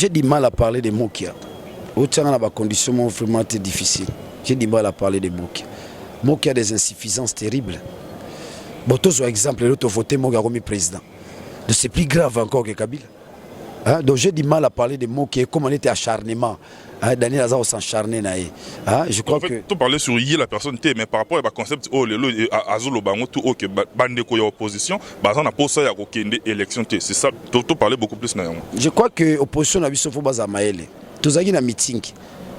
J'ai du mal à parler de Mokia. Autant dans des conditions vraiment difficiles. J'ai du mal à parler de Mokia. Mokia a des insuffisances terribles. Bon, par exemple, l'autre voté Mokia comme président. C'est plus grave encore que Kabila. Hein? Donc j'ai du mal à parler de Mokia, comme on était acharnement. Hein? Daniel Azar s'encharné. Hein? Je crois que. Tu parlais sur la personne, mais par rapport au concept, Azul Bango, tout ok, Bandeko y opposition, on a pas ça, il y a une élection. C'est ça, tu parlais beaucoup plus. Je crois que l'opposition a vu ce qu'il faut baser à Maël. Tous les un meeting.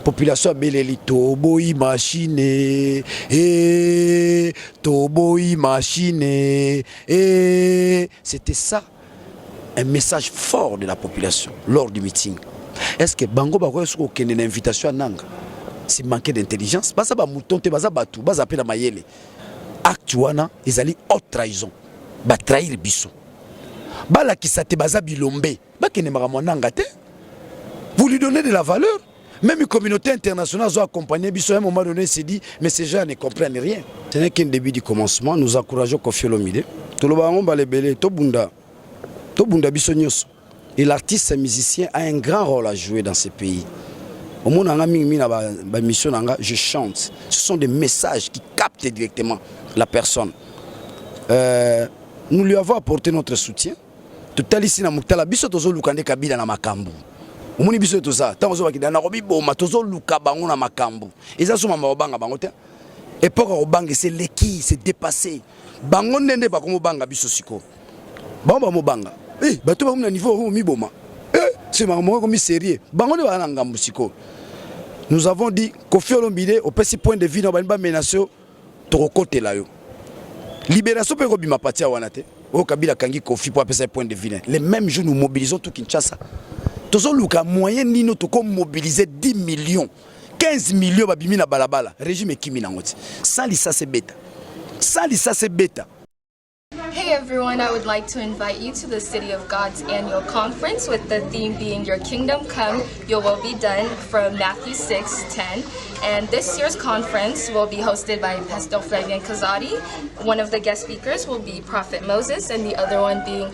Population a belé Toboy machine, Toboy machine, c'était ça, un message fort de la population lors du meeting. Est-ce que Bango Bago est-ce qu'il y a une invitation à Nanga? C'est manquer d'intelligence. Basa ba mouton te basa batou, basa appelé la mayele. Actuana, ils allaient haute trahison, ba trahir biso. Bala qui sa te basa bilombe, ba kene maramonanga te. Vous lui donnez de la valeur. Même une communauté internationale a accompagné Bisso à un moment donné s'est dit mais ces gens ne comprennent rien. Ce n'est qu'un début du commencement. Nous encourageons Koffi Olomide. Tout le monde va les bêler. Tobunda Bisso Nyos. Et l'artiste et musicien a un grand rôle à jouer dans ces pays. Au monde mission je chante. Ce sont des messages qui captent directement la personne. Nous lui avons apporté notre soutien. Tout à l'heure, Moutala Bisso Tozo Lukande Kabila na Makambu. Omoni biso to ça tant ozo bakida na robi boma tozo luka bango na makambo eza suma mabanga bango te époque obanga c'est leki c'est dépassé bango ndende ba komo banga biso siko bamba mo banga bato ba na niveau ho mi boma c'est marmo comme sérieux bango ne ba na ngambu siko. Nous avons dit Koffi Olomide au petit point de vue na ba menacio to côté là yo libération pe ko bima patia wana te o Kabila kangi Koffi pour appeler point de vue les mêmes jours nous mobilisons tout Kinshasa. Tous les moyens nous avons mobilisé 10 millions, 15 millions de balabala. Régime Kimi Nangoti. Sans ça c'est bêta. Sans ça c'est bêta. Hey everyone, I would like to invite you to the City of God's annual conference with the theme being Your Kingdom Come, Your Will Be Done from Matthew 6:10. And this year's conference will be hosted by Pastor Flavian Kazadi. One of the guest speakers will be Prophet Moses and the other one being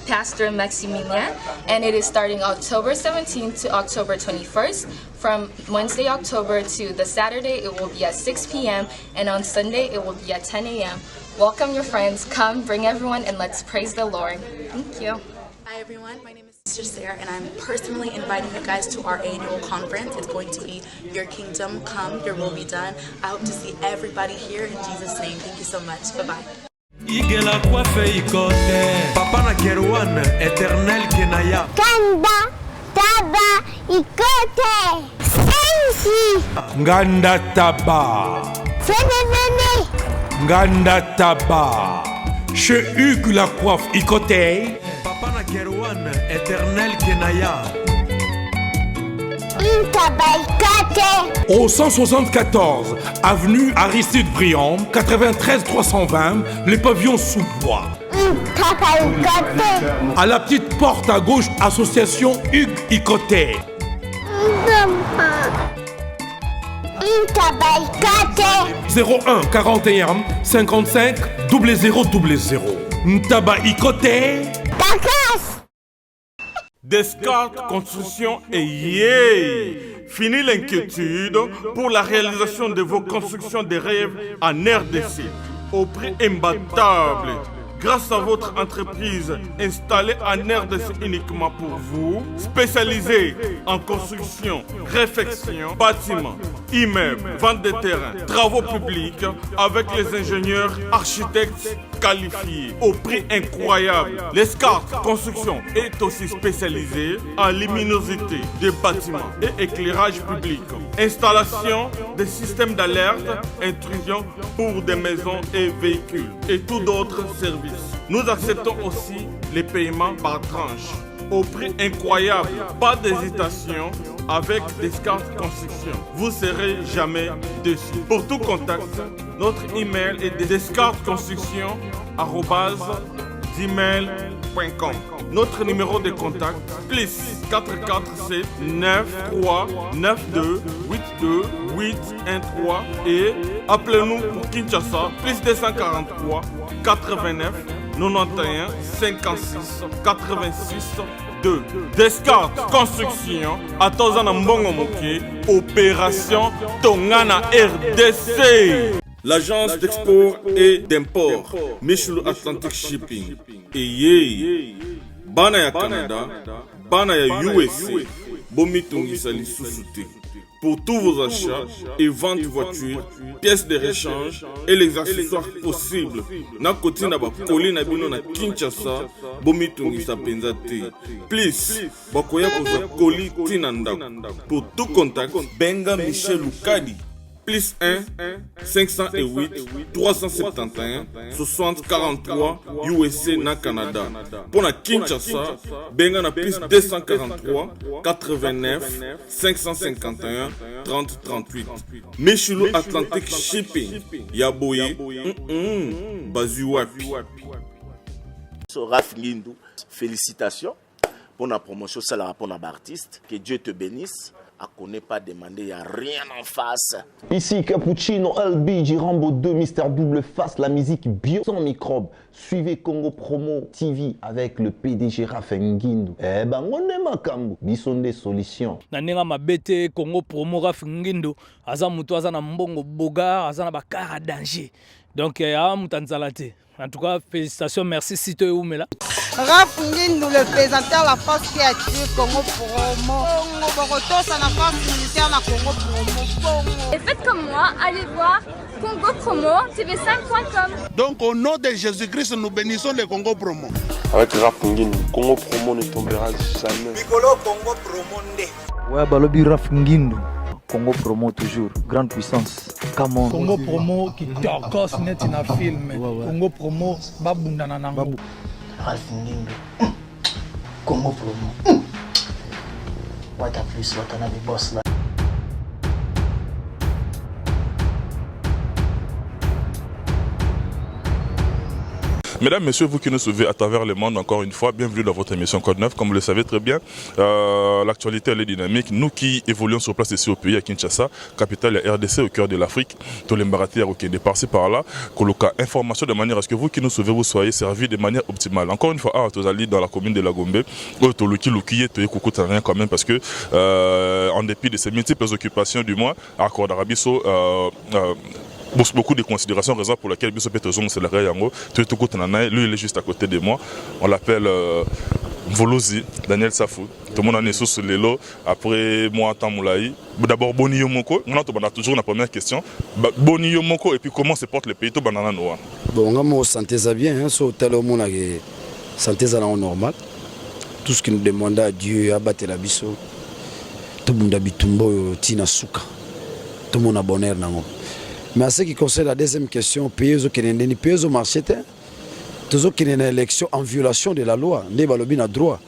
Pastor Maximilian. And it is starting October 17th to October 21st. From Wednesday, October to the Saturday, it will be at 6 p.m. And on Sunday, it will be at 10 a.m. Welcome your friends, come, bring everyone, and let's praise the Lord. Thank you. Hi everyone, my name is Sister Sarah, and I'm personally inviting you guys to our annual conference. It's going to be Your Kingdom Come, Your Will Be Done. I hope to see everybody here in Jesus' name. Thank you so much. Bye-bye. Igela kwafe ikote Papa na Kerouan, éternel Kenaya Kanda, Taba, Ikote Sensi Nganda Taba Fenenene Nganda Taba Chez Hugues la coiffe Ikote Papa na Kerouan, éternel Kenaya Au 174 avenue Aristide Briand, 93 320, les pavillons sous bois. À la petite porte à gauche, association Hugues Ikoté. 01 41 55 0000. Ntaba Ikoté. Descartes Construction et yeah! Fini l'inquiétude pour la réalisation de vos constructions de rêves en RDC au prix imbattable. Grâce à votre entreprise installée en RDC uniquement pour vous, spécialisée en construction, réfection, bâtiments, immeubles, vente de terrains, travaux publics avec les ingénieurs architectes qualifiés au prix incroyable. L'escarpe Construction est aussi spécialisée en luminosité des bâtiments et éclairage public. Installation des systèmes d'alerte, intrusion pour des maisons et véhicules et tous d'autres services. Nous acceptons aussi les paiements par tranche au prix incroyable. Pas d'hésitation avec Descartes Construction. Vous ne serez jamais déçus. Pour tout contact, notre email est descartesconstruction@gmail.com. Notre numéro de contact plus 447 93 92 82 813 et appelez-nous pour Kinshasa plus 243 89 91 56 86 2. Descartes Construction, Atozana Mbongo Moke, Opération Tongana RDC. L'agence d'export et d'import, Michel Atlantic Shipping. Et Bana ya Canada, Bana ya USA, Bomitungi Sali Susute. Pour tous vos achats et ventes de voitures, pièces de rechange et les accessoires possibles. Na koti na ba koli na bino na Kinshasa, Bomitungi sa penzate. Please, bakoya koza koli tinanda. Pour tout contact, Benga Michel Lukadi. Plus 1 508 371 60 43 USA na Canada. Pour la Kinshasa, benga na plus 243 89 551 30 38. Michelo Atlantic Shipping. Yaboye. Bazuwapi. Raph Ngindou, félicitations pour la promotion, ça la rapport à l'artiste. Que Dieu te bénisse. À connaît pas demander, il n'y a rien en face. Ici Cappuccino, LB, Rambo 2, Mister Double Face, la musique bio sans microbes. Suivez Congo Promo TV avec le PDG Raph Ngindou. Eh ben, on est makambo, bison des solutions. Nanenga mabete Congo Promo Raph Ngindou, aza mutu aza na mbongo boga, aza na bakara danger. Donc, ya mutanzalate. En tout cas, félicitations, merci Sito Oumela. Raph Ngindou, le présentateur de la force créative Congo Promo. Et faites comme moi, allez voir Congo Promo, tv5.com. Donc au nom de Jésus-Christ, nous bénissons le Congo Promo. Avec Raph Ngindou, Congo Promo ne tombera jamais. Piccolo Congo Promo ndé. Ouais, balobi Raph Ngindou. Congo Promo toujours, grande puissance. Come on. Congo Promo qui torcos net in a film. Congo Promo babunda na nango. Raph Ngindou. Congo Promo. What a plus, what another boss là. Mesdames, Messieurs, vous qui nous suivez à travers le monde, encore une fois, bienvenue dans votre émission Code 9. Comme vous le savez très bien, l'actualité elle est dynamique. Nous qui évoluons sur place ici au pays, à Kinshasa, capitale et RDC, au cœur de l'Afrique, tous les Mbaratiers qui est par-ci par-là, coloca information de manière à ce que vous qui nous suivez, vous soyez servis de manière optimale. Encore une fois, dans la commune de la Gombe, rien quand même, parce que en dépit de ces multiples occupations du mois, à Accord d'Arabiso, beaucoup de considérations, raison pour laquelle Biso Petrozong c'est la Yango, lui il est juste à côté de moi, on l'appelle Volozi, Daniel Safou, tout le monde en est sous les lots, après moi Tamoulaï, d'abord Boni Yomoko, on a toujours la première question, Boni Yomoko et puis comment se porte le pays, tout banana noir. Bon, on a santé ça bien, sur tel monde santé ça normal, tout ce qui nous demande à Dieu, à battre la Biso, tout le monde habite Tina Souka, tout le monde a bonheur nango. Mais en ce qui concerne la deuxième question, pays au marché, tous qui une élection en violation de la loi, ne balobi na droit.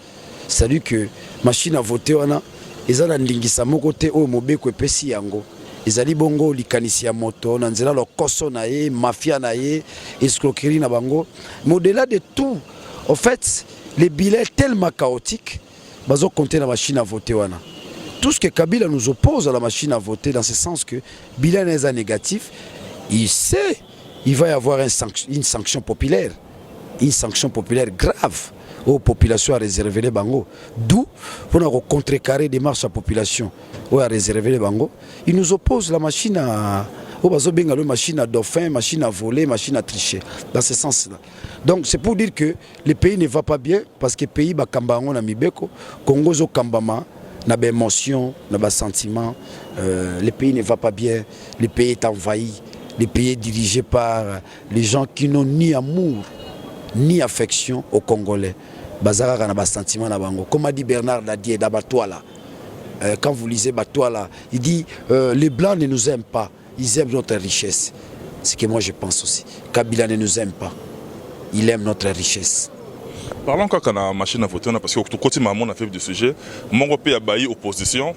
C'est-à-dire que machine à voter wana, ezala ndingisa mokote o mobeko epesi yango. Ezali bongo likanisi ya moto, na nzela lokoso na ye, mafia na ye, escroquerie na bango. Mais au-delà de tout, en fait, les bilans tellement chaotiques, bazo compter la machine à voter wana. Tout ce que Kabila nous oppose à la machine à voter, dans ce sens que bilan est négatif, il sait il va y avoir une sanction populaire grave aux populations à réserver les bangos. D'où, pour contrecarrer des marches à population à réserver les bangos, il nous oppose la machine à machine à dauphin, machine à voler, machine à tricher, dans ce sens-là. Donc c'est pour dire que le pays ne va pas bien, parce que le pays va kambango na mibeko, Congo zo kambama, na ba émotion, na ba sentiment, le pays ne va pas bien, le pays est envahi, le pays est dirigé par les gens qui n'ont ni amour, ni affection aux Congolais. Bazara na ba sentiment na bango. Comme a dit Bernard Ladier dans Batoala, quand vous lisez Batoala, il dit les Blancs ne nous aiment pas, ils aiment notre richesse. C'est ce que moi je pense aussi. Kabila ne nous aime pas, il aime notre richesse. Parlons encore de la machine à voter, parce que tout côté maman a fait du sujet. Mon pays a baillé opposition.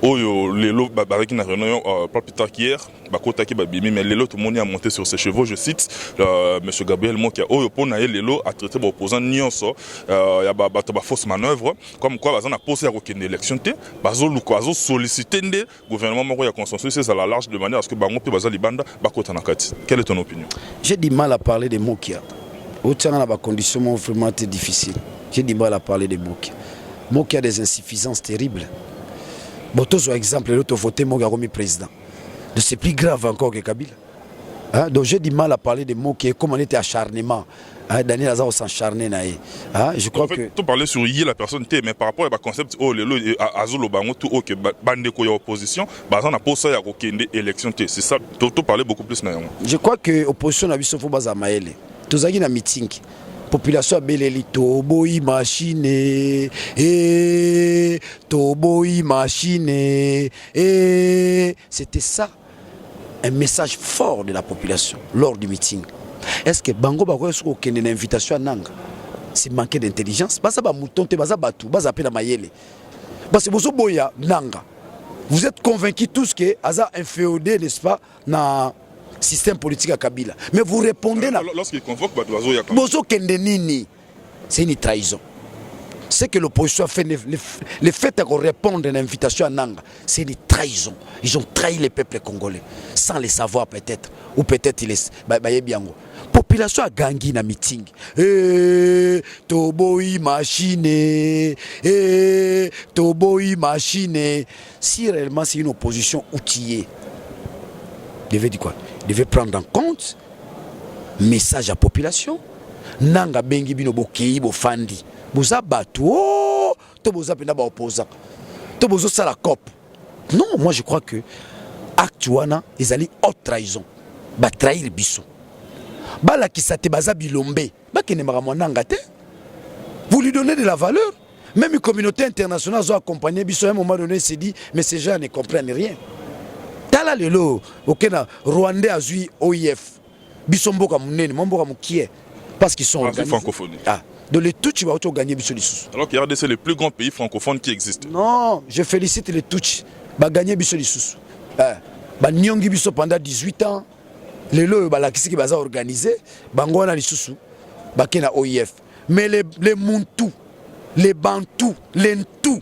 Les lots, avec une réunion pas plus tard qu'hier, mais les lots, tout le monde a monté sur ses chevaux. Je cite M. Gabriel Mokia, les lots a traité l'opposant Nyonso, il y a fausse manœuvre, comme quoi on a posé une élection, on a sollicité le gouvernement qui a consensus à la large de manière à ce que Bango peut baser Libanda, quelle est ton opinion? J'ai du mal à parler de Mokia. Autant dans des conditions vraiment difficiles. J'ai du mal à parler de Mokia. Moi qui a des insuffisances terribles. Bon, par exemple, l'autre voté Moga comme président. Donc c'est plus grave encore que Kabila. Hein? Donc j'ai du mal à parler de mots qui est comme on était acharnement. Hein? Daniel Azar s'encharné. Hein? Je crois en fait, que. Tu parlais sur la personne, mais par rapport au concept, Azolo Bango, tout ok, Bandeko y a opposition, on a posé à aucune élection. C'est ça, tu parlais beaucoup plus. Je crois que l'opposition a vu ce Foba Zamaele. Tous les gens meeting. Population a beleli toboy machine toboy machine c'était ça un message fort de la population lors du meeting. Est-ce que Bango Bakoy soko kende une invitation à Nanga? C'est manquer d'intelligence. Basa ba mouton te basa batu basa pena mayele. Parce que boso boya Nanga. Vous êtes convaincus tous que Aza inféodé, n'est-ce pas, na système politique à Kabila. Mais vous répondez là. Lorsqu'il convoque Badouazo, il y a Bozo Kendenini, c'est une trahison. Ce que l'opposition a fait, le fait qu'on réponde à l'invitation à Nanga, c'est une trahison. Ils ont trahi les peuples congolais, sans le savoir peut-être. Ou peut-être ils les... bien. Population a gagné dans meeting. Toboy machine. Toboy machine. Si réellement c'est une opposition outillée, devait dire quoi? Devait prendre en compte message à la population. Nanga bengi bino bokei bo fandi. Boza batu to boza pena ba opposant. To bozo ça la COP. Non, moi je crois que actuana ils allaient haute trahison. Ba trahir biso. Ba la kisate baza bilombe. Ba kenemara mwananga te. Vous lui donnez de la valeur. Même une communauté internationale a accompagné biso à un moment donné s'est dit mais ces gens ne comprennent rien. Tala lelo okena Rwandais a joué OIF bisombo ka munene mambo ka mukie parce qu'ils sont francophones. Ah, de les Tutsi va gagner biso lisusu. Alors que RDC c'est le plus grand pays francophone qui existe. Non, je félicite les Tutsi ba gagner biso lisusu. Ba nyongi biso pendant 18 ans. Lelo ba la kisi ki baza organisé bango na lisusu ba kena OIF. Mais les Muntu, les Bantu, les Ntu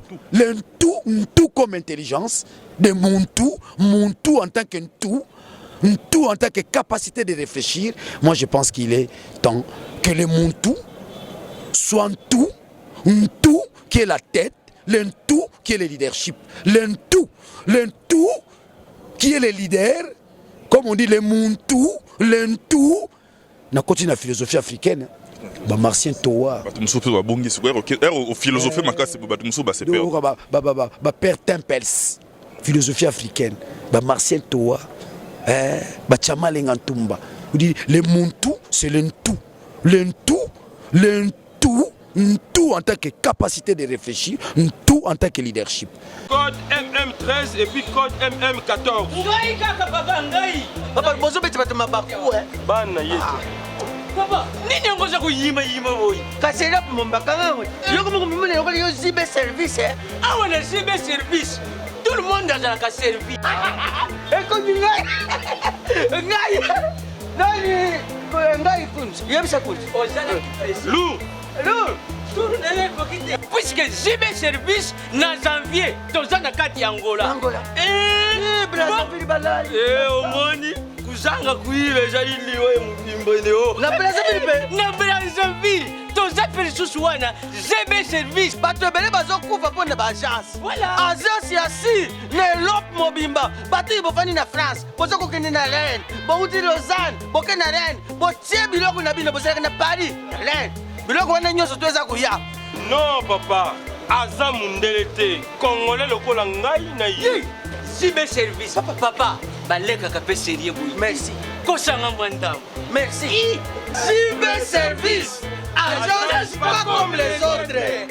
comme intelligence, de Muntu en tant que Ntu en tant que capacité de réfléchir, moi je pense qu'il est temps que les Muntu soient Ntu qui est la tête, le Ntu qui est le leadership, le Ntu qui est le leader, comme on dit les Muntu, le Ntu, na continue la philosophie africaine. Ba Martien Toa philosophie makasi ba père Tempels philosophie africaine ba Martien Toa ba Chamale Ngantumba vous dites le Muntu c'est le Ntu en tant que capacité de réfléchir, Ntu en tant que leadership. Code MM13 et puis code MM14. Ngai kaka papa ngai. Papa bozo beti batuma baku Bana yetu. Papa, nini ngoza kuyima boy? Kasela mombaka ngawe. Yoko mumune yoko yo zibe service Ah ouais, le zibe service. Tout le monde a la servi. Écoute ngai. Ngai kunz. Yemsa kunz. Ozana Lou. Puisque zibe service na janvier, tozana kati Angola. Brazzaville balali. Omoni. Kuzanga kuive jali wewe mbimbeleo. Na Brazzaville. Na Brazzaville. Toza pelisusu wana ZB service. Bato bele bazokufa pona ba agence. Voilà. Agence ya si ne lop mobimba. Bato bofani na France. Bozo ko kende na Rennes. Bo uti Lausanne. Bo kende na Rennes. Bo tie biloko na bino bozala na Paris. Rennes. Biloko wana nyoso toza kuya. Non papa. Aza mundele te. Congolais lokola ngai na ye. ZB service. Papa. Baleka kapé sérieux boy. Merci. Kosanga mwanda. Merci. ZB service. Agence pas comme les autres.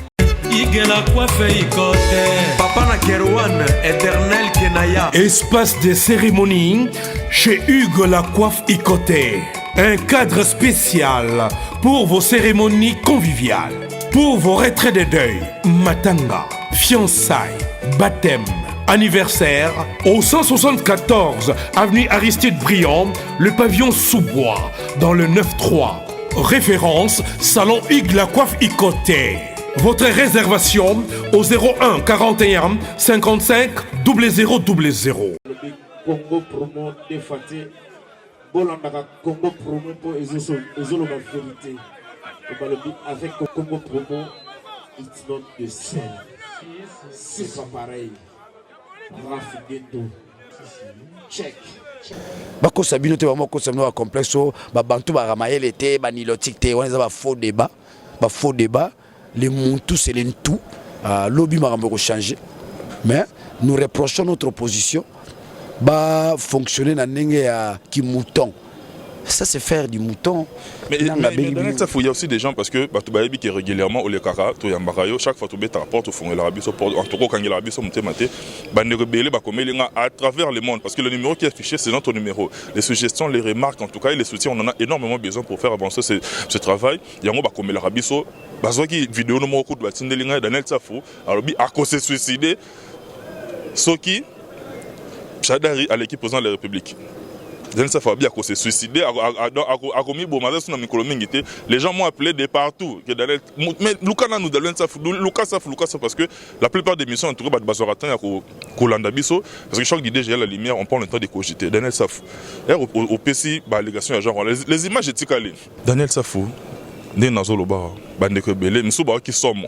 Igela coiffe ikote. Papa na Kerouan, éternel Kenaya. Espace de cérémonie chez Hugues la coiffe Icoté. Un cadre spécial pour vos cérémonies conviviales. Pour vos retraits de deuil, matanga, fiançailles, baptême, anniversaire, au 174 avenue Aristide Briand, le pavillon sous-bois, dans le 9-3. Référence, Salon Hugues la coiffe Icoté. Votre réservation au 01 41 55 0000. Congo promo défaté. Bolandaka Congo promo pour ezolo la vérité. Avec Congo promo It's not the same. C'est pas pareil. Raf Ngendo. Check. bakosa bino te bakosa bino ba complexe bantu ba ramayele te ba nilotique te on ba faux débat les muntu c'est les tout lobby marambo ko changer mais nous reprochons notre opposition ba fonctionner na ndenge ya ki mouton. Ça c'est faire du mouton. Mais ça faut y a aussi des gens parce que tu baby qui régulièrement au lekara to yambarayo chaque fois tu bête rapport au fond l'Arabie Saoudite en tout cas quand il l'Arabie Saoudite maté bande rebelle ba comme il à travers le monde parce que le numéro qui est affiché c'est notre numéro. Les suggestions, les remarques en tout cas et les soutiens on en a énormément besoin pour faire avancer ce travail. Yango ba comme l'Arabie Saoudite bazoki vidéo no moko de batindelinga Daniel Safou alors bi a cause suicidé Soki Chadari à l'équipe président de la République. Les gens m'ont appelé de partout. Mais Lucas parce que la plupart des missions entourées de Bazoratin et Kolanda Bisso, parce que chaque idée j'ai la lumière, on prend le temps de cogiter. Daniel Safou. Au PC, l'allégation genre les images étaient calées. Daniel Safou, né dans Zoloba, Bandeke Belé, Msouba qui sommes.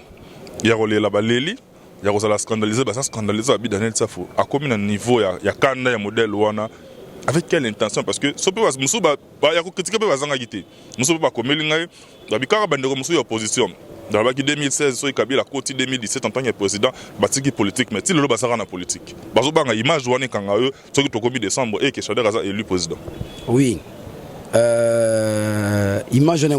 Il y a relé là-bas Léli. Il y a scandalisé, ça scandalisé à Daniel Safou. À combien de niveau il y a Kanda, il y a modèle Wana. Avec quelle intention? Parce que ce peut pas critiquer pas comme il opposition. Dans la 2016, il y a 2017 en tant que président, il politique, mais il y a politique. Parce que l'image de quand il décembre et que Chader a élu président. Oui. Image de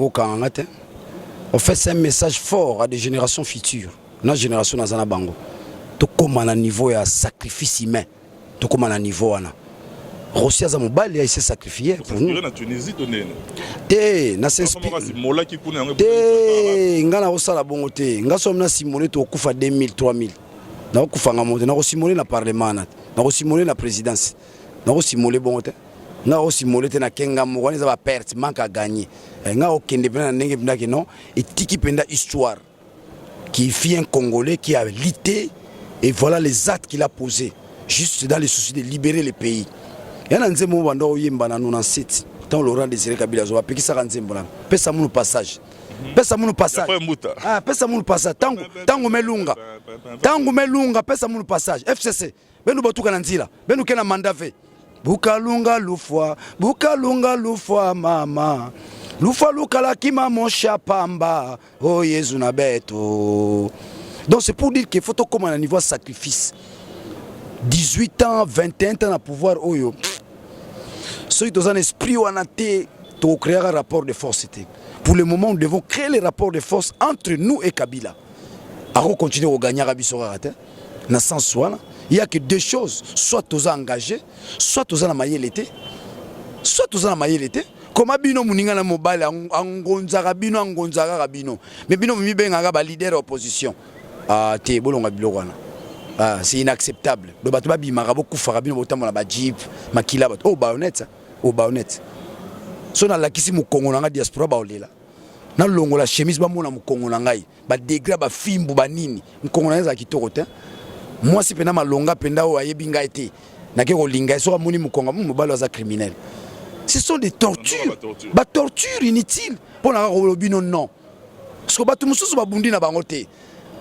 en fait, c'est un message fort à des générations futures. Notre génération dans Bango. Tout comme à un niveau de sacrifice humain. Tout comme à un niveau de Rossi a mobile il s'est sacrifié pour nous. Na Tunisie donné. Té na s'inspire. Té ngana osala bongo té. Nga somna Simone to kufa 2000 3000. Na okufa ngamonde na Simone na parlement na. Na Simone na présidence. Na Simone bongo té. Na Simone té na kenga mo za ba perte manque à gagner. Nga okende pena ndenge bindaki non et tiki penda histoire qui fit un Congolais qui a lutté et voilà les actes qu'il a posés juste dans les soucis de libérer le pays. Yana nzembo bando yimba na 97 tant Laurent Désiré Kabila zo apekisa kanzembo na pesa munu passage pesa munu passage pesa munu passage tango melunga pesa munu passage FCC benu batuka na nzila benu kena mandave bukalunga lufwa mama lufa lukala kima monsha pamba oh Yesu na beto. Donc c'est pour dire qu'il faut comme à un niveau de sacrifice 18 ans, 21 ans à pouvoir oyo. Ceux qui ont un esprit ou un athée, tu créer un rapport de force. Pour le moment, nous devons créer les rapports de force entre nous et Kabila. Alors continuer à gagner à Bissora. Dans le sens où il n'y a que deux choses. Soit tu es engagé, soit tu es en maillé. Soit tu es en maillé. Comme Abino Muninga na mobile, Angonzaga Bino. Mais Bino Mibenga ba leader opposition. Ah, t'es bolonga bilorana. Ah, c'est inacceptable. Le bateau babi maraboku farabino botam la jeep makila bat. Oh ba honnête. So na la kisi mu Congo na diaspora ba olela. Na longo la chemise ba mona mu Congo na ngai. Ba degré ba fimbu ba nini. Mu Congo na za kitoko te. Moi si pena malonga penda o ayebi ngai te. Na ke ko linga so moni mu Congo mu balo za criminel. Ce sont des tortures. Ba torture inutile. Pour na ko lobino non. Parce que ba tout mususu ba bundi na bango te.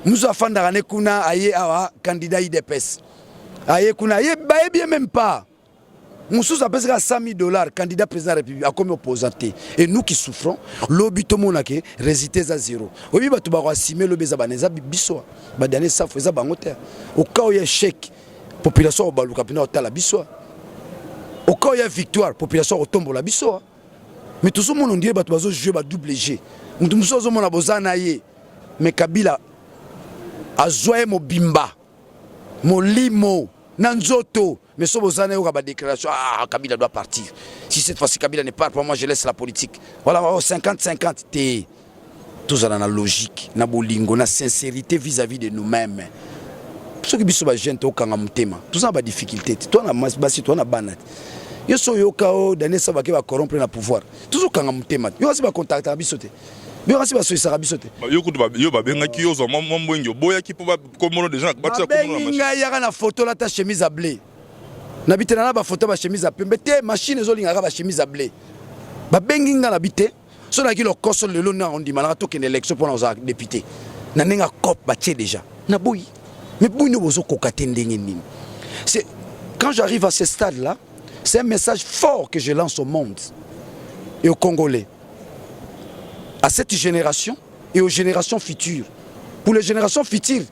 Nous avons fait kuna aye awa candidat IDPS. Aye kuna aye bien même pas. Nous avons fait $100,000 candidat président de la République à comme opposant. Et nous qui souffrons, l'objet tout monde qui résultat à zéro. Obi ba tu ba assumer le beza baneza biso. Ba dernier ça faisait bangote. Au cas où il y a chèque, population au baluka pina otala biso. Au cas où il y a victoire, population au tombe la biso. Mais tout ce monde on dirait ba tu bazo jouer ba double G. Nous sommes mona bozana ye. Mais Kabila Azoye mo bimba mo limo nanzoto mais so bozana yo ba déclaration Kabila doit partir. Si cette fois-ci Kabila ne part pas, moi je laisse la politique. Voilà 50-50 té tout ça dans la logique na bolingo na sincérité vis-à-vis de nous-mêmes. Ce qui biso ba gente au kanga mutema. Tout ça ba difficulté. Toi na basi toi na banat. Yo so yo kao dane ça va que va corrompre na pouvoir. Tout ça kanga mutema. Yo asi ba contacter biso te. Bien si baso isara bisote. Yo ba benga ki yozo mbwengo boya ki po ba komono des gens batya komono machine. Benga yaka na photo la ta chemise à blé. Na bitena na ba photo ba chemise à pembe te machine zo linga ba chemise à blé. Ba benginga na bité. So na ki lo koso lelo na on dit malaka to ken élection pour nos députés. nanenga cop batie déjà na boy mais boy ne bozo kokate ndenge nini. C'est quand j'arrive à ce stade là, c'est un message fort que je lance au monde et aux Congolais, à cette génération et aux générations futures. Pour les générations futures,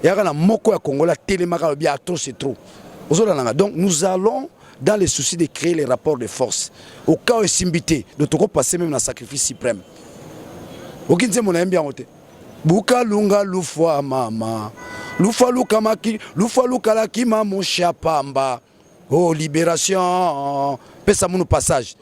il y a un moko à Congolais télémara bien trop c'est trop. Donc nous allons dans les soucis de créer les rapports de force. Au cas où Simbité, nous devons passer même dans le sacrifice suprême. Aucun de mon aime bien ôté. Buka lunga lufwa mama. Lufa luka maki, lufa luka la kima mon chapamba. Oh libération. Pesa mon passage.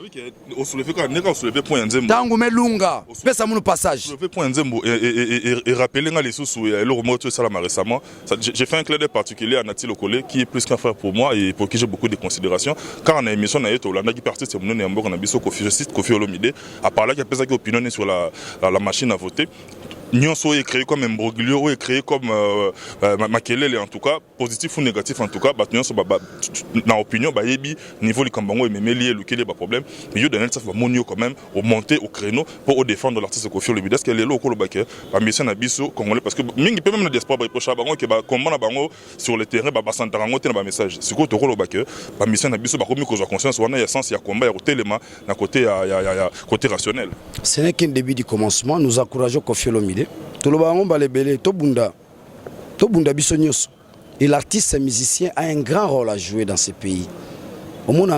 On soulève quand on soulève point nzembo. Tango melunga. Pesa mon passage. Soulève point nzembo et rappeler les sous et le remote ça là récemment. J'ai fait un clin d'œil particulier à Nati Lokole qui est plus qu'un frère pour moi et pour qui j'ai beaucoup de considération. Quand on a émission na yeto Olanda qui partit c'est mon nom on a biso Kofi je cite Kofi Olomide à parler qu'il y a pesa qui opinion sur la machine à voter. Nyonso est créé comme imbroglio, est créé comme makelele en tout cas, positif ou négatif en tout cas, bah nyonso na opinion bah yebi niveau likambango et même lié le qu'il y a pas problème, mais yo Daniel ça va monio quand même au monter au créneau pour défendre l'artiste Kofi Olomide. Est-ce qu'elle est là au Kolobake bah mission na biso congolais parce que mingi peut même la diaspora bah pocha bango que bah comment na bango sur le terrain bah santarango te na bah message. C'est quoi to Kolobake bah mission na biso bah comme ko conscience wana ya sens ya combat ya téléma na côté côté rationnel. Ce n'est qu'un début du commencement, nous encourageons Kofi Olomide. Tout le monde va les bêler, tout bunda bisognos. Et l'artiste et musicien a un grand rôle à jouer dans ce pays. Au monde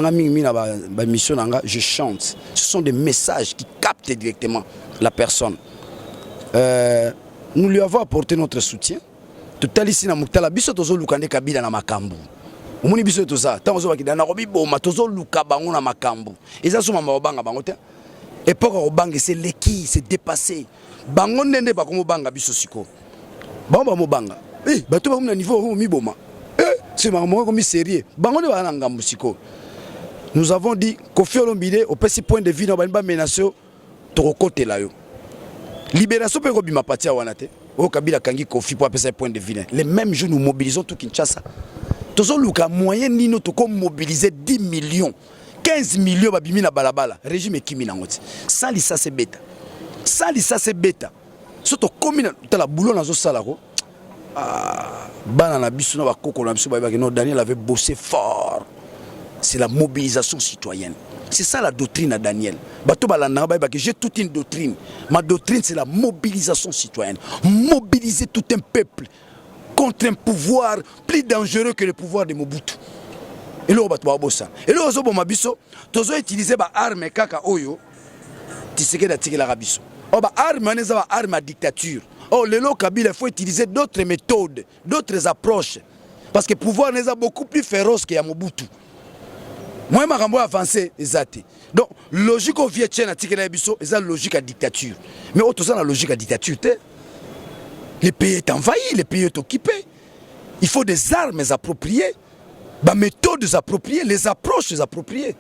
mission je chante. Ce sont des messages qui captent directement la personne. Nous lui avons apporté notre soutien. Tout à l'heure, nous avons biso tozo lukande kabila na makambu. Au monde biso toza, tant ozo bakida na robi boma tozo luka bango na makambu. Eza suma mabanga bango te. Époque obanga c'est l'équi, c'est dépassé. Bango nende ba komo banga biso siko. Bamba mo banga. Bato ba na niveau mi boma. C'est maman comme sérieux. Bango ne ba na ngambu siko. Nous avons dit Kofi Olomide au petit point de vue na ba menace to côté là yo. Libération pe ko bima patia wana te. O Kabila kangi Kofi pour appeler point de vue. Les mêmes jours nous mobilisons tout Kinshasa. Tozo luka moyen nino to ko mobiliser 10 millions. 15 millions babimi na balabala. Régime kimi na ngoti. Sans lisa c'est bêta. Ça c'est bêta. Surtout comme la boulot dans ce salaro. Banana biso na ba koko na biso ba que Daniel avait bossé fort. C'est la mobilisation citoyenne. C'est ça la doctrine à Daniel. Bato balana ba que j'ai toute une doctrine. Ma doctrine c'est la mobilisation citoyenne. Mobiliser tout un peuple contre un pouvoir plus dangereux que le pouvoir de Mobutu. Et là bato ba bossa. Et là ozo boma biso, tozo utiliser ba arme kaka oyo. Tiseke da tiki la rabiso. Oh bah arme à dictature. Oh le Kabila il faut utiliser d'autres méthodes, d'autres approches parce que le pouvoir n'est beaucoup plus féroce que Mobutu. Moi ma rambo avancé exact. Donc logique au Vietnam à tikela biso, c'est logique à dictature. Mais autre ça la logique à dictature, le pays est envahi, le pays est occupé. Il faut des armes appropriées, des méthodes appropriées, les approches appropriées.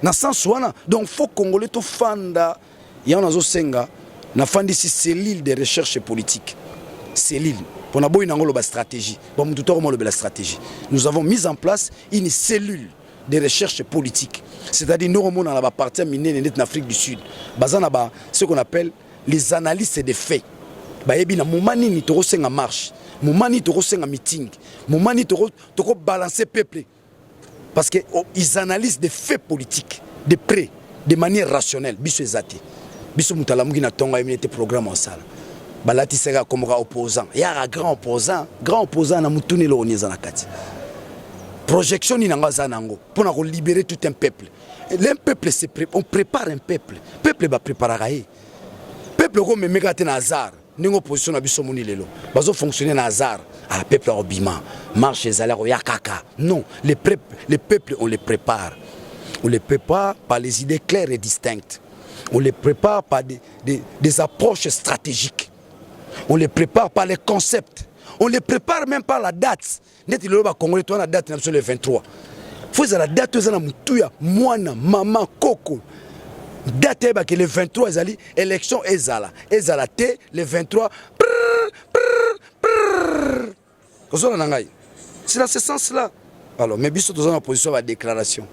Na sens wana donc faut Congolais to fanda ya nazo senga na fandi si cellule de recherche politique cellule pour na boy nangolo ba stratégie bon mutu to mo la stratégie nous avons mis en place une cellule de recherche politique c'est-à-dire nous on a la partie minée en Afrique du Sud bazana ba ce qu'on appelle les analystes des faits ba yebi na momani ni to senga marche momani to senga meeting momani to balancer peuple. Parce qu'ils analysent des faits politiques, de près, de manière rationnelle. Biso ezati. Biso mutalamugi na tonga imité programme en salle. Balati sera comme opposant. Il y a un grand opposant na mutuni lo onyeza na kati. Projection ni nanga zanango pour libérer tout un peuple. Un peuple on prépare un peuple. Peuple va préparer. Peuple comme megate na hasard. Ningo position na biso moni lelo. Bazo fonctionner na hasard. Ah peuple obima. Marche ezala ya kaka. Non, les peuples on les prépare. On les prépare par les idées claires et distinctes. On les prépare par des approches stratégiques. On les prépare par les concepts. On les prépare même par la date. Net il va congolais toi la date le 23. Faut la date ezala mutuya mwana maman koko. Date que le 23 ezali élection ezala te le 23 c'est dans ce sens là. Alors mais biso dans une position à déclaration.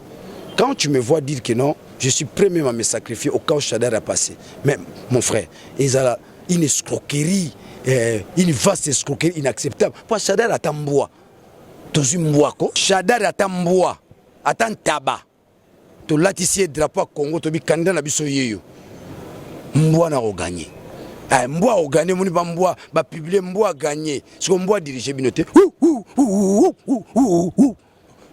Quand tu me vois dire que non, je suis prêt même à me sacrifier au cas où Chadar a passé. Mais mon frère, ezala une escroquerie, une vaste escroquerie inacceptable. Pour Chadar Atamboua, tous Mbouako, Chadar Atamboua, Atan Taba, to latissier drapeau Congo, to bi candidat na biso yeyo. Mboua n'a pas gagné. Mboua a gagné, mon Mboua va publier Mboua a gagné. Ce que Mboua dirige Binoté.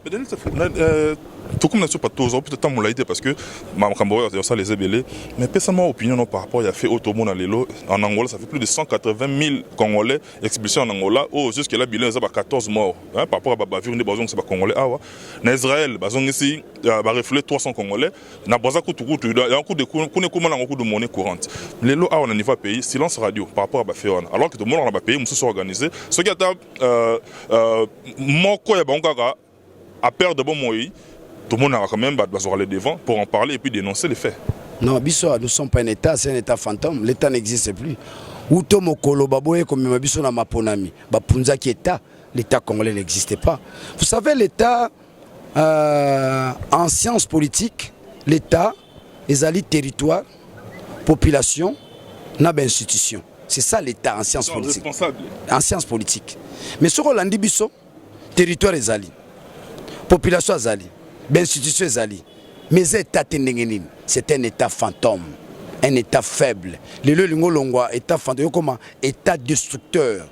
Mais Daniel, tout comme pas tous, peut-être mon laïté parce que ma camboya ça les ébélés. Mais personnellement opinion par rapport il a fait automo dans l'élo en Angola ça fait plus de 180 000 Congolais expulsés en Angola. Oh jusque là bilan ça va 14 morts par rapport à Bavir ne bazon c'est pas Congolais ah ouais. En Israël bazon ici va refléter 300 Congolais. Na baza kutukutu il y a un coup de connaît comment un coup de monnaie courante. L'élo a on a niveau pays silence radio par rapport à Baféon alors que tout le monde on a pays nous sommes organisés. Ce qui a moko ya bangaka à perdre de bons moyens. Tout le monde a quand même besoin d'aller devant pour en parler et puis dénoncer les faits. Non, Bisso, nous ne sommes pas un État, c'est un État fantôme. L'État n'existe plus. Outomo Kolo Baboye comme Bisso na Maponami, Bapunza qui État, l'État congolais n'existait pas. Vous savez, l'État en sciences politiques, l'État, les alliés territoire, population, n'a pas institution. C'est ça l'État en sciences politiques. En sciences politiques. Mais sur Rolandi Bisso, territoire est allié, population est alliée. L'institution est alliée. Mais c'est un État fantôme, un État faible. Le État fantôme, comment État destructeur.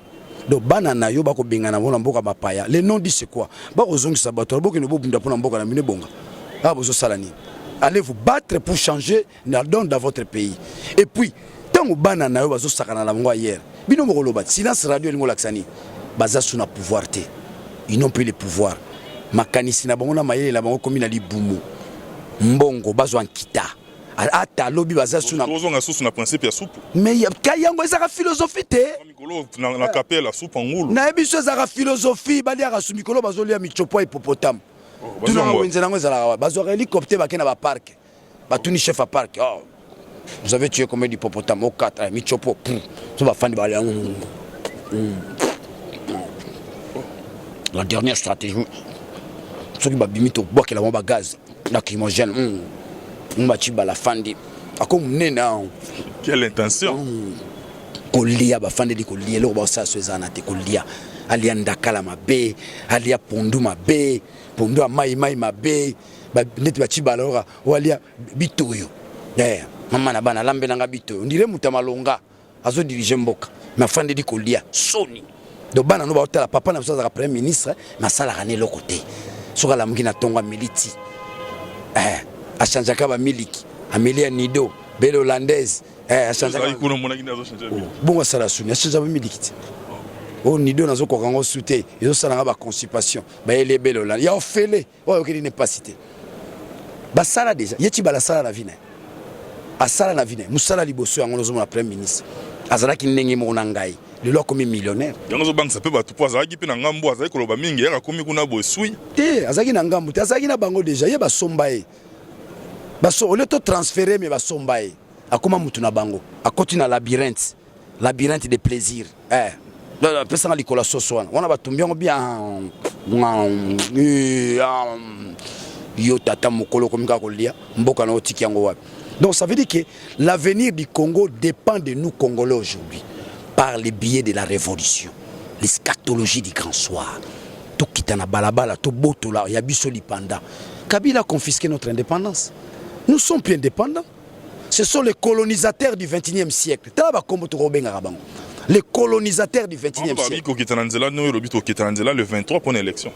Donc, banana yo bako bingana wona mboka bapaya. Le nom dit c'est quoi? Bako zongi sabato, bako no bobunda pona mboka na mine bonga. Ah bozo salani. Allez vous battre pour changer la donne dans votre pays. Et puis, tant que banana yo bazo sakana la mboka hier. Bino moko lobat. Silence radio lingo laksani. Baza suna pouvoir té. Ils n'ont plus le pouvoir. Makanisi na bango na mayele la bango komi na libumu mbongo bazwa nkita ata lobi baza suna tozonga susu na principe ya soupe mais ya kayango ezaka philosophie te mikolo na kapela la soupe ngulu na ebiso ezaka philosophie bali aka su mikolo bazolia michopo hippopotame tuna wenze nango ezala bazwa hélicoptère bakena ba parc batuni chef à parc oh vous avez tué combien d'hippopotames au 4 michopo to ba fandi bali la dernière stratégie ceux qui babimito boire que la bombe à gaz lacrymogène mbachiba la fandi akom nena quelle intention kolia ba fandi di kolia lo ba sa sezana te kolia alia ndakala mabe alia pondu mabe pondu mai mabe ba neti bachiba lora walia bitoyo mama na bana lambe nanga bitoyo ndire mutamalonga azo diriger mboka ma fandi di kolia soni do bana no ba otala papa na ça premier ministre na sala rané le côté soka la mukina tonga militi a changé kaba miliki Amélia Nido belle hollandaise a changé ikuno mona kina zo changer bon sala suni a changé ba miliki o Nido nazo ko kango souté ils sala ba constipation ba ele belle hollandaise ya ofele o okeli ne pas cité ba sala déjà yeti ba la sala la vine a sala na vine musala liboso yango nozo na premier ministre azalaki ndenge mo na ngai le lo comme millionnaire yango bank ça peut ba tout poza aki pe na ngambo azali koloba mingi ya komi kuna bosui te azaki na ngambo te azaki na bango déjà ye ba sombaye baso ole to transférer mais ba sombaye akoma mutu na bango akoti na labyrinthe de plaisir la personne likola soso wana ba tumbiongo bien yo tata mokolo komika kolia mboka na otiki yango wapi. Donc ça veut dire que l'avenir du Congo dépend de nous Congolais aujourd'hui par les biais de la révolution, l'eschatologie du grand soir. Tout kitana balabala, tout botola, yabiso lipanda. Kabila a confisqué notre indépendance. Nous sommes plus indépendants. Ce sont les colonisateurs du 21e siècle. Les colonisateurs du 21e siècle. Le 23 pour l'élection.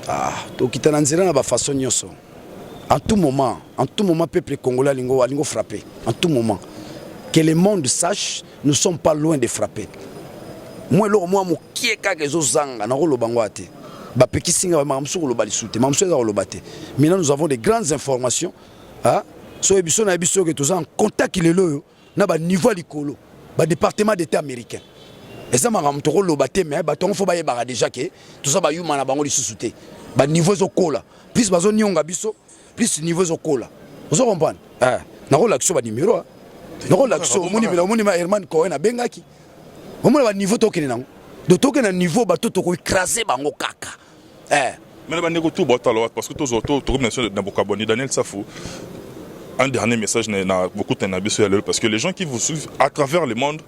Ah, de façon nyoso. En tout moment, peuple congolais a frappé. En tout moment. Que le monde sache, nous ne sommes pas loin de frapper. Moi, maintenant, nous avons des grandes informations. Nous sommes en contact avec le niveau du département d'État américain. Et ça, mais déjà que tout ça, niveau plus plus niveau zokola. Vous comprenez? Na relaxo ba numéro. Na relaxo moni ma Herman Cohen a bengaki. Omo ba niveau tokene nango. De tokene niveau ba to ko écraser bango kaka. Mais ba nego tout botalo parce que tous auto comme nation na Bokaboni Daniel Safou. un dernier message na beaucoup de parce que les gens qui vous suivent à travers le monde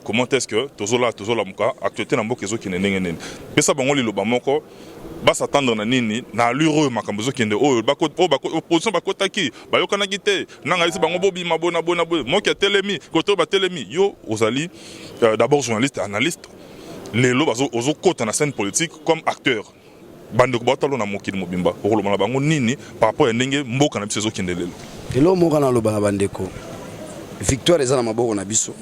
comment est-ce que tozola muka actualité na mboka ezo kine ndenge nini pesa bango liloba moko s'attendre na nini na allure makambo zo kende opposition bakotaki bayokana te nanga isi bango bobima bona moki telemi koto ba telemi yo ozali d'abord journaliste analyste lelo ozo kota na scène politique comme acteur bande ko batalo na mokili mobimba okoloma na bango nini par rapport à ndenge mboka na biso zo kende lelo elo moka na loba na bandeko victoire eza na maboko na biso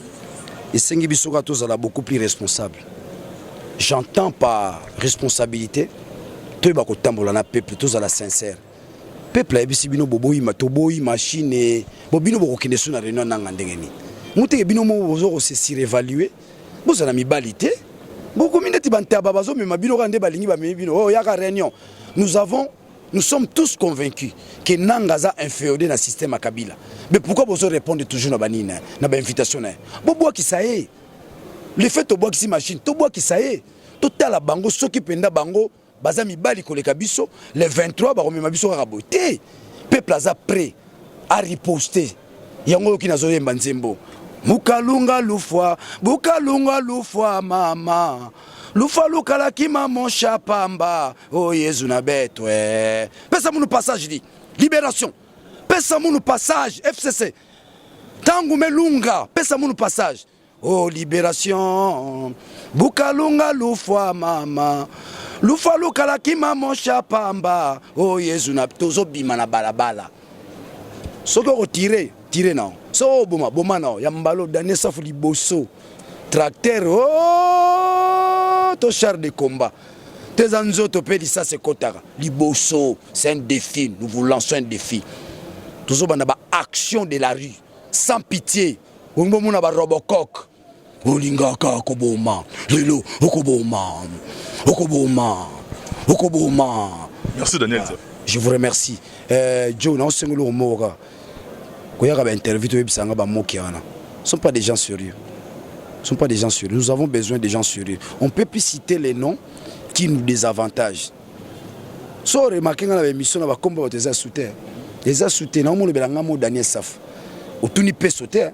esengi biso ka tozala beaucoup plus responsable. J'entends par responsabilité toyeba kotambola na peuple tozala sincère peuple ayebisi bino boboyima toboyi machine bobino bokokende so na réunion nanga ndenge nini muteke bino mo bozo se surévaluer bozala mibali te bokomi ndeti bantaba bazomema bino kande balingi bamemi bino oh yaka réunion. Nous sommes tous convaincus que Nangaza est inférieur dans le système à Kabila. Mais pourquoi vous répondez toujours à la invitation? Bobo qui ça est. Le fait de boire qui machine, to bois qui ça est. Total la bango, ceux qui penda bango, bazami bali koleka biso, les 23 baromema biso raboté. Peuple aza prêt à riposter. Yango ki nazoye mbanzembo. Mukalunga lufwa, bukalunga lufwa mama. Lufa lukala kima mon chapamba. Oh Yesu na betwe. Pesa munu passage dit. Libération. Pesa munu passage FCC. Tangu melunga. Pesa munu passage. Oh libération. Bukalunga lufwa mama. Lufa lukala kima mon chapamba. Oh Yesu na tozo bima na balabala. Soko retire, tire non. So boma non. Yambalo dane safu liboso. Tracteur. Oh to char de combat. Tes anzoto pedi ça c'est kotara. Liboso, c'est un défi. Nous vous lançons un défi. Toujours dans ba action de la rue, sans pitié. On va ba Robocock. Olinga ka koboma. Lelo okoboma. Okoboma. Merci Daniel. Je vous remercie. Joe, non c'est ngolo mora. Koyaka ba interview to ebisanga ba mokiana. Ce sont pas des gens sérieux. Ce ne sont pas des gens sérieux. Nous avons besoin de gens sérieux. On ne peut plus citer les noms qui nous désavantagent. Si on remarque dans l'émission, on va combattre les assouteurs. Les assouteurs, on va dire Daniel Saf. Au tout peut sauter.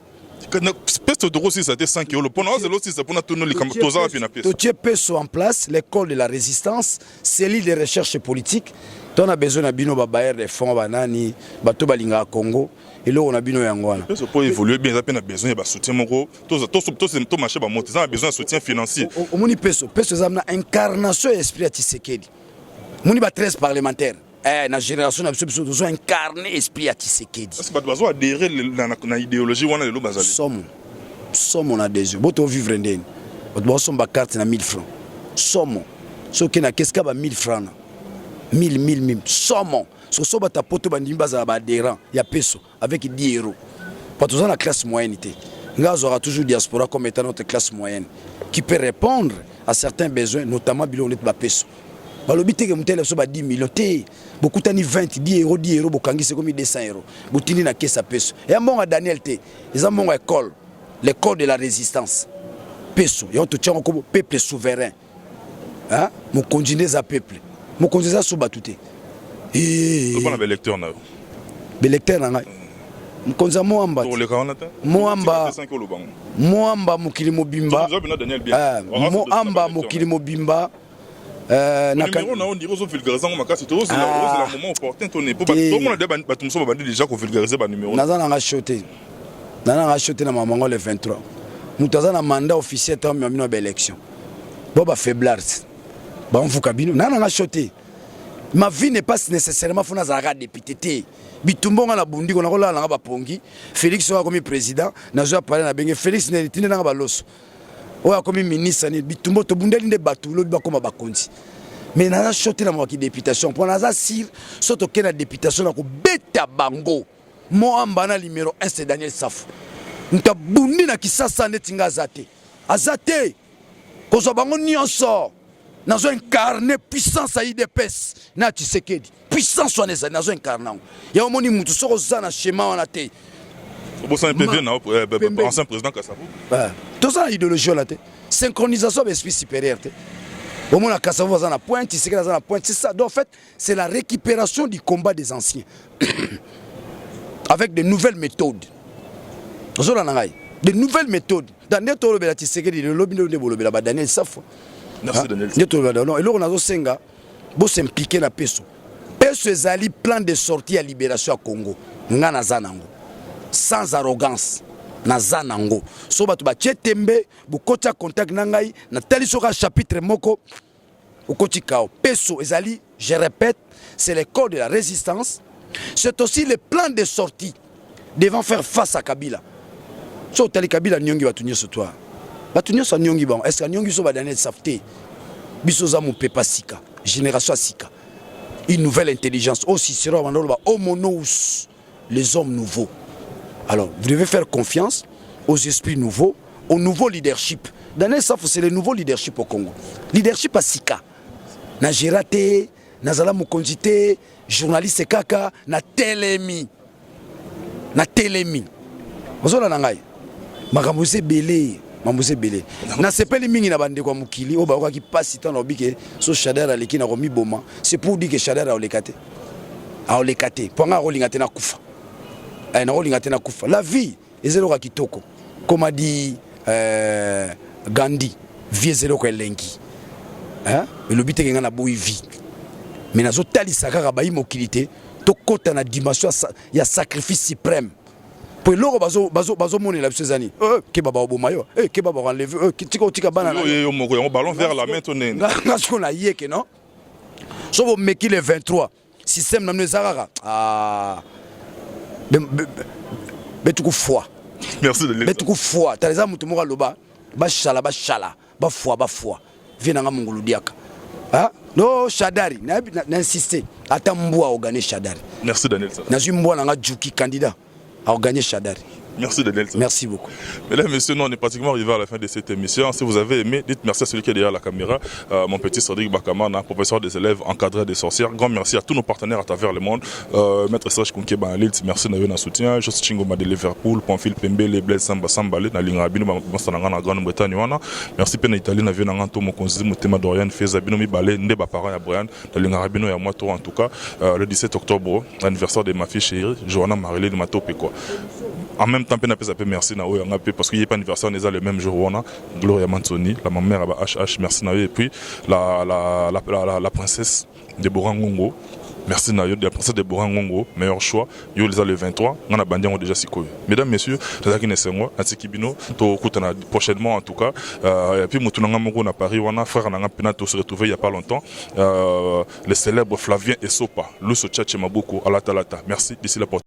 Peso de Rossi, ça a été 5 euros. Le pont de Rossi, c'est pour nous tourner les caméras. Tu es peso en place, l'école de la résistance, cellule de recherche politique. On a besoin de bino babayer des fonds banani, bato balinga Congo. Et là on a bino yangwana. Pour évoluer bien, on a besoin de soutien moko. Tout marché ba monter, on a besoin de soutien financier. Au moni peso ça na incarnation esprit à Tshisekedi. Moni ba 13 parlementaires. La génération a besoin incarner esprit à Tshisekedi. Parce que ba besoin adhérer na idéologie wana le bazali. Somme on a des yeux. Boto vivre ndeni. Boto somme ba carte na 1000 francs. Somme. Ce qui na qu'est-ce que ba 1000 francs. 1000 somme. So so bata poto bandimba za ba adhérent ya peso avec 10 euros. Pas tous la classe moyenne té. Ngazo aura toujours diaspora comme étant notre classe moyenne qui peut répondre à certains besoins notamment bilonet ba peso. Balobi te ke mutele so ba 10 millions té. Beaucoup tani 20 10 euros bokangi c'est comme 200 euros. Botini na kesa peso. Et mbonga Daniel té. Les mbonga école, l'école de la résistance. Peso, et on te tient comme peuple souverain. Hein? Mon continuer za peuple. Mon continuer za so batouté. Et on a des lecteurs là. Des lecteurs là. Mkonza Moamba. Moamba mukili mobimba. Moamba mukili mobimba. Numéro na on dit aux vulgariser en makasi to c'est la moment opportun to ne pas tout le monde ba tumso ba bandi déjà ko vulgariser ba numéro. Nazana ngachoté. Nana ngachoté na mamango le 23. Mutaza na mandat officiel tam mino ba élection. Boba faiblard. Ba on fuka bino. Nana ngachoté. Ma vie n'est pas nécessairement fona zara député. Bitumbonga na bundi ko na kola na ba pongi. Félix soit comme président, na zo parler na benge Félix ne tine na ba loso. Oya comme ministre ni bitumbo to bundeli nde batu lo ba koma ba konzi. Mais na choté na mwaki députation pour na za sir soto ke na députation na ko beta bango. Moamba na numéro 1 c'est Daniel Saf. Nta bundi na kisasa netinga azate. Azate. Ko zo bango nyonso. Nazo incarné puissance à IDPS na Tshisekedi puissance on est nazo incarné ya omoni mutu soko za na schéma on a té bon ça PV na ancien président Kassabou tout ça idéologie là té synchronisation d'esprit supérieur té au moins Kassabou za na pointe Tshisekedi za na pointe c'est ça donc en fait c'est la récupération du combat des anciens avec de nouvelles méthodes. De nouvelles méthodes. Daniel Tolobela Tshisekedi le lobby de Bolobela ba Daniel Safo. Merci Daniel. Non, et là on a senga bo s'impliquer na peso. Peso ezali plan de sortie à libération à Congo. Ngana zanango. Sans arrogance. Na zanango. So batu ba chetembe bu kocha contact nangai na tali soka chapitre moko au kotikao. Peso ezali, je répète, c'est l'école de la résistance. C'est aussi le plan de sortie devant faire face à Kabila. So tali Kabila nyongi batunyo so toi. Batunyo so nyongi bon. Est-ce que nyongi so ba Daniel Safte? Biso za mu pepa sika. Génération sika. Une nouvelle intelligence. Aussi sera mandolo homonous, les hommes nouveaux. Alors, vous devez faire confiance aux esprits nouveaux, au nouveau leadership. Daniel Safo, c'est le nouveau leadership au Congo. Leadership à sika. Na Gérate, na Zala Mukondite, journaliste kaka, na Telemi. Na Telemi. Vous avez nangai. Makamuse belé, mamuse belé. Na sepeli mingi na bande kwa mukili, o ba kwa ki passe temps na bike so Shadara leki na komi boma. C'est pour dire que Shadara a olekate. A olekate. Ponga rolingate na kufa. Na rolingate na kufa. La vie ezelo ka kitoko. Comme a dit Gandhi, vie ezelo ko elengi. Hein? Le but est que na boyi vie. Mais nazo tali sakaka ba imokilité, to kota na dimension ya sacrifice suprême. Pour l'euro bazo moni la bisezani. Ke baba obomayo. Ke baba enlever. Tika bana. Yo ballon vers la main tonne. Parce qu'on a yé que non. So vous meki le 23. Système na nezarara. Ah. Betuku foi. Merci de l'être. Betuku foi. Taleza mutu moka loba. Ba shala. Ba foi. Viens nga mungulu diaka. Ah, no Shadari, n'insistez. Attends Mboua a gagné Shadari. Merci Daniel. Nazu Mboua n'a Djouki candidat a gagné Shadari. Merci Daniel. Merci beaucoup. Mesdames, messieurs, nous on est pratiquement arrivé à la fin de cette émission. Si vous avez aimé, dites merci à celui qui est derrière la caméra, mon petit Cédric Bakamana, professeur des élèves, encadré des sorcières. Grand merci à tous nos partenaires à travers le monde. Maître Serge Kounké Banalilt, merci d'avoir un soutien. Just Chingoma de Liverpool, Pamphile Pembe, les Blaise Samba Sambale, Nalinga Abino, Mastananga, la Grande-Bretagne. Merci Pena Italie, Navien Nanganto, Mokonzi, Mutema Dorian, Fezabino, Mibale, Ndeba Parra, Brian, Nalinga Abino et à moi, en tout cas, le 17 octobre, anniversaire de ma fille chérie, Johanna Marilyn Matope. En même temps, merci parce qu'il n'y a pas d'anniversaire, on est le même jour où on a Gloria Manzoni, la maman HH, merci et puis la princesse Deborah Ngongo, merci la princesse Deborah Ngongo, meilleur choix, yo les a le 23, on a bandé déjà sikoyo. Mesdames, messieurs, c'est ça qui est moi, Atikibino, to kutana prochainement en tout cas, et puis Moutounanga Mongo à Paris, on a frère Nanga Penato se retrouver il n'y a pas longtemps, le célèbre Flavien Essopa, Luso Tchatche Maboko, Alatalata. Merci, d'ici la porte.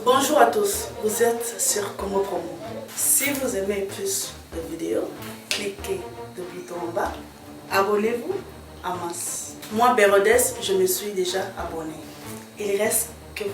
Bonjour à tous, vous êtes sur Congo Promo. Si vous aimez plus de vidéos, cliquez le bouton en bas, abonnez-vous en masse. Moi, Bérodès, je me suis déjà abonné. Il reste que...